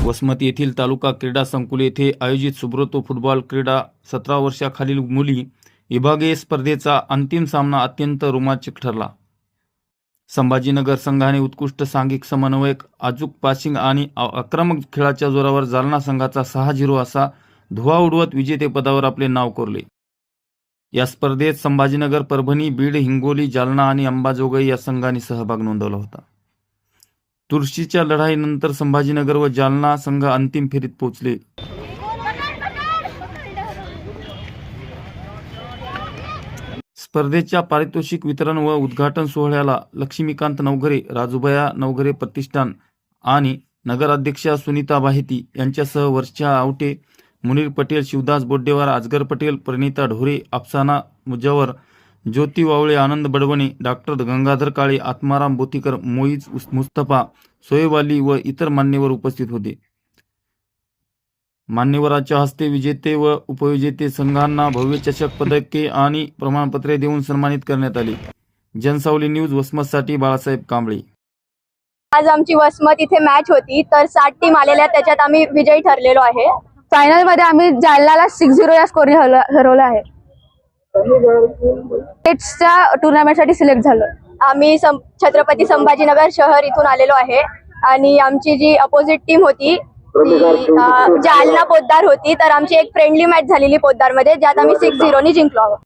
वसमत येथील तालुका क्रीडा संकुल येथे आयोजित सुब्रतो फुटबॉल क्रीडा 17 वर्षाखालील मुली विभागीय स्पर्धेचा अंतिम सामना अत्यंत रोमांचक ठरला। संभाजीनगर संघाने उत्कृष्ट सांघिक समन्वयक, अचूक पासिंग आणि आक्रमक खेळाच्या जोरावर जालना संघाचा 6-0 असा धुव्वा उडवत विजेतेपदावर आपले नाव कोरले। या स्पर्धेत संभाजीनगर, परभणी, बीड, हिंगोली, जालना आणि अंबाजोगाई या संघांनी सहभाग नोंदवला होता। तुळशीच्या लढाईनंतर संभाजीनगर व जालना संघ अंतिम फेरीत पोहोचले। स्पर्धेच्या पारितोषिक वितरण व उद्घाटन सोहळ्याला लक्ष्मीकांत नवघरे, राजूभया नवघरे प्रतिष्ठान आणि नगराध्यक्षा सुनीता बाहेती यांच्यासह वर्षा आवटे, मुनीर पटेल, शिवदास बोड्डेवार, अजगर पटेल, प्रणिता ढोरे, अफसाना मुजवर, ज्योती वावळे, आनंद बडवणे, डॉक्टर गंगाधर काळे, आत्माराम बोतीकर, मोईज मुस्तफा, सोहेब अली व इतर मान्यवर उपस्थित होते। मान्यवरांच्या हस्ते विजेते व उपविजेते संघांना भव्य चषक, पदके आणि प्रमाणपत्रे देऊन सन्मानित करण्यात आले। जनसावली न्यूज वसमतसाठी बाळासाहेब कांबळे। आज आमची वसमत इथे मॅच होती, तर 7 टीम आलेल्या, त्याच्यात आम्ही विजयी ठरलेलो आहे। फायनल मध्ये आम्ही जालनाला 6-0 या स्कोरने हरवलं आहे। टेट्सच्या टुर्नामेंटसाठी सिलेक्ट झालो। आम्ही छत्रपती संभाजीनगर शहर इथून आलेलो आहे आणि आमची जी अपोजिट टीम होती ती जालना पोद्दार होती। तर आमची एक फ्रेंडली मॅच झालेली पोद्दार मध्ये, ज्यात आम्ही 6-0 ने जिंकलो आहोत।